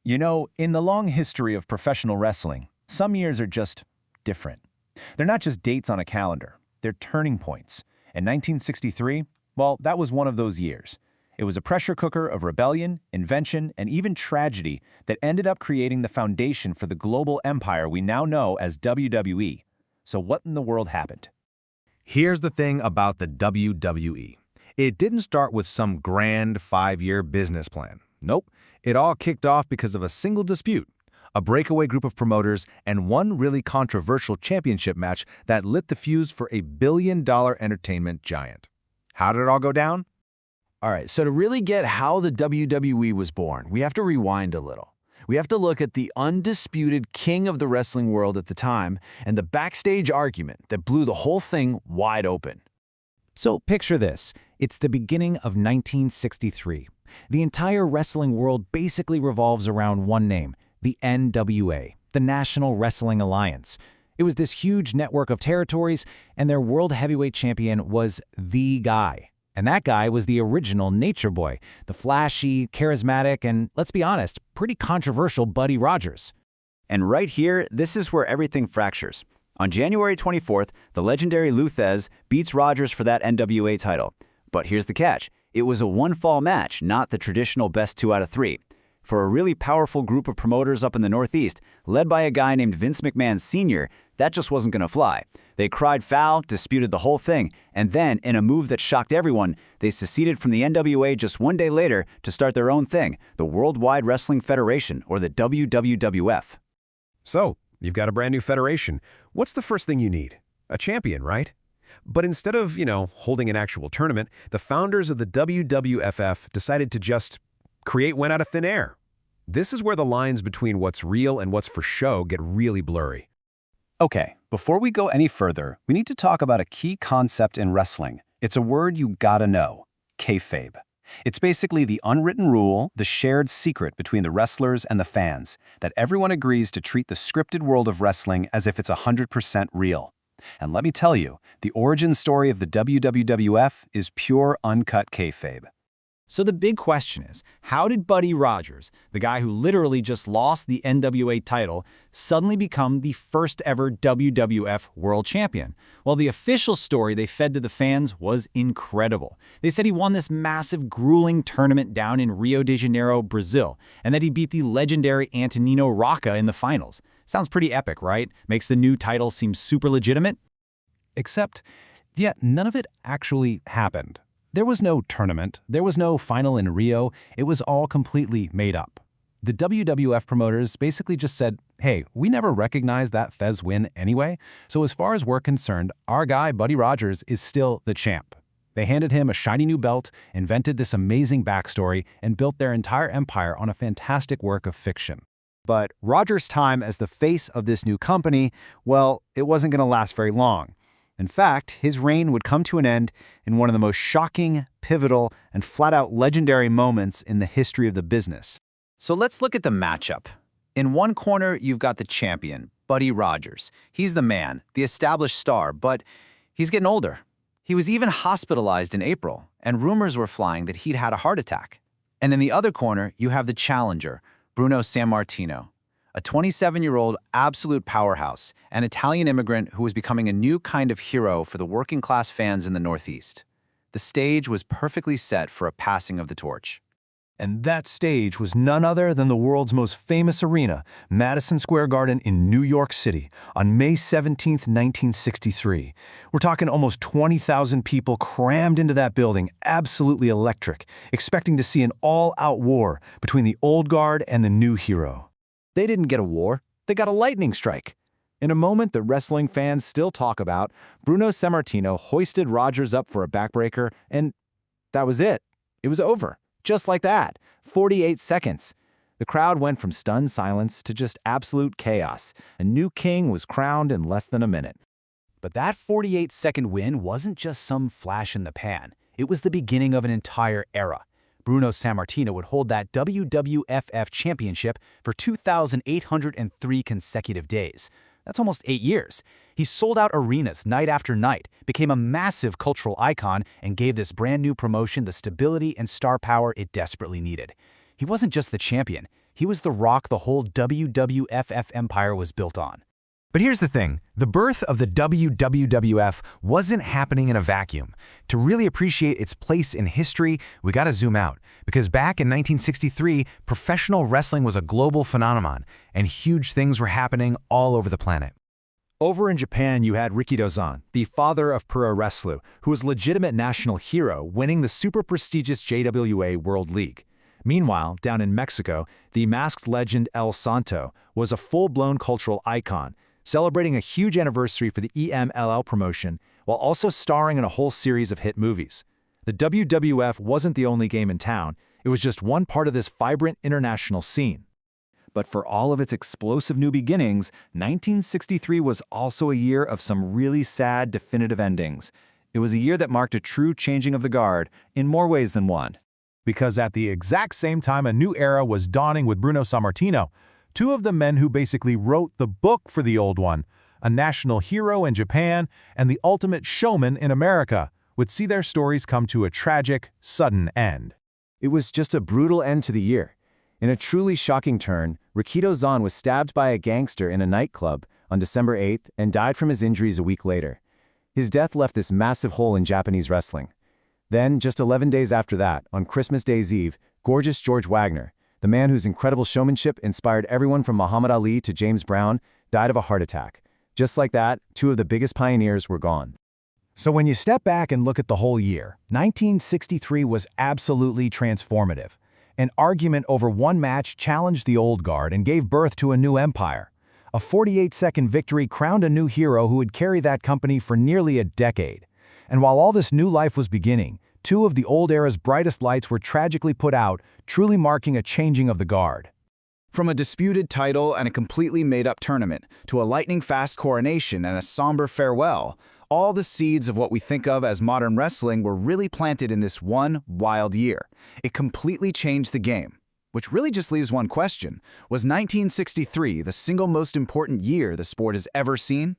You know, in the long history of professional wrestling, some years are just different. They're not just dates on a calendar, they're turning points. And 1963, well, that was one of those years. It was a pressure cooker of rebellion, invention, and even tragedy that ended up creating the foundation for the global empire we now know as WWE. So what in the world happened? Here's the thing about the WWE. It didn't start with some grand 5-year business plan. Nope, it all kicked off because of a single dispute, a breakaway group of promoters, and one really controversial championship match that lit the fuse for a billion-dollar entertainment giant. How did it all go down? All right, so to really get how the WWE was born, we have to rewind a little. We have to look at the undisputed king of the wrestling world at the time and the backstage argument that blew the whole thing wide open. So picture this. It's the beginning of 1963. The entire wrestling world basically revolves around one name, the NWA, the National Wrestling Alliance. It was this huge network of territories, and their world heavyweight champion was the guy. And that guy was the original Nature Boy, the flashy, charismatic, and, let's be honest, pretty controversial Buddy Rogers. And right here, this is where everything fractures. On January 24th, the legendary Lou Thesz beats Rogers for that NWA title. But here's the catch. It was a one-fall match, not the traditional best 2 out of 3. For a really powerful group of promoters up in the Northeast, led by a guy named Vince McMahon Sr., that just wasn't going to fly. They cried foul, disputed the whole thing, and then, in a move that shocked everyone, they seceded from the NWA just 1 day later to start their own thing, the Worldwide Wrestling Federation, or the WWWF. So, you've got a brand new federation. What's the first thing you need? A champion, right? But instead of, holding an actual tournament, the founders of the WWFF decided to just create one out of thin air. This is where the lines between what's real and what's for show get really blurry. Okay, before we go any further, we need to talk about a key concept in wrestling. It's a word you gotta know: kayfabe. It's basically the unwritten rule, the shared secret between the wrestlers and the fans, that everyone agrees to treat the scripted world of wrestling as if it's 100% real. And let me tell you, the origin story of the WWWF is pure uncut kayfabe. So the big question is, how did Buddy Rogers, the guy who literally just lost the NWA title, suddenly become the first ever WWF World Champion? Well, the official story they fed to the fans was incredible. They said he won this massive, grueling tournament down in Rio de Janeiro, Brazil, and that he beat the legendary Antonino Rocca in the finals. Sounds pretty epic, right? Makes the new title seem super legitimate? Except, none of it actually happened. There was no tournament, there was no final in Rio, it was all completely made up. The WWF promoters basically just said, hey, we never recognized that Thesz win anyway, so as far as we're concerned, our guy Buddy Rogers is still the champ. They handed him a shiny new belt, invented this amazing backstory, and built their entire empire on a fantastic work of fiction. But Rogers' time as the face of this new company, well, it wasn't going to last very long. In fact, his reign would come to an end in one of the most shocking, pivotal, and flat-out legendary moments in the history of the business. So let's look at the matchup. In one corner, you've got the champion, Buddy Rogers. He's the man, the established star, but he's getting older. He was even hospitalized in April, and rumors were flying that he'd had a heart attack. And in the other corner, you have the challenger, Bruno Sammartino, a 27-year-old absolute powerhouse, an Italian immigrant who was becoming a new kind of hero for the working-class fans in the Northeast. The stage was perfectly set for a passing of the torch. And that stage was none other than the world's most famous arena, Madison Square Garden in New York City, on May 17, 1963. We're talking almost 20,000 people crammed into that building, absolutely electric, expecting to see an all-out war between the old guard and the new hero. They didn't get a war, they got a lightning strike. In a moment that wrestling fans still talk about, Bruno Sammartino hoisted Rogers up for a backbreaker, and that was it. It was over. Just like that. 48 seconds. The crowd went from stunned silence to just absolute chaos. A new king was crowned in less than a minute. But that 48-second win wasn't just some flash in the pan. It was the beginning of an entire era. Bruno Sammartino would hold that WWFF championship for 2,803 consecutive days. That's almost 8 years. He sold out arenas night after night, became a massive cultural icon, and gave this brand new promotion the stability and star power it desperately needed. He wasn't just the champion. He was the rock the whole WWFF empire was built on. But here's the thing, the birth of the WWWF wasn't happening in a vacuum. To really appreciate its place in history, we gotta zoom out, because back in 1963, professional wrestling was a global phenomenon, and huge things were happening all over the planet. Over in Japan, you had Rikidozan, the father of pro wrestling, who was a legitimate national hero, winning the super prestigious JWA World League. Meanwhile, down in Mexico, the masked legend El Santo was a full-blown cultural icon, celebrating a huge anniversary for the EMLL promotion, while also starring in a whole series of hit movies. The WWF wasn't the only game in town, it was just one part of this vibrant international scene. But for all of its explosive new beginnings, 1963 was also a year of some really sad definitive endings. It was a year that marked a true changing of the guard, in more ways than one. Because at the exact same time a new era was dawning with Bruno Sammartino, two of the men who basically wrote the book for the old one, a national hero in Japan and the ultimate showman in America, would see their stories come to a tragic, sudden end. It was just a brutal end to the year. In a truly shocking turn, Rikidozan was stabbed by a gangster in a nightclub on December 8th and died from his injuries a week later. His death left this massive hole in Japanese wrestling. Then, just 11 days after that, on Christmas Day's Eve, gorgeous George Wagner, the man whose incredible showmanship inspired everyone from Muhammad Ali to James Brown, died of a heart attack. Just like that, two of the biggest pioneers were gone. So when you step back and look at the whole year, 1963 was absolutely transformative. An argument over one match challenged the old guard and gave birth to a new empire. A 48-second victory crowned a new hero who would carry that company for nearly a decade. And while all this new life was beginning, two of the old era's brightest lights were tragically put out, truly marking a changing of the guard. From a disputed title and a completely made-up tournament, to a lightning-fast coronation and a somber farewell, all the seeds of what we think of as modern wrestling were really planted in this one wild year. It completely changed the game. Which really just leaves one question. Was 1963 the single most important year the sport has ever seen?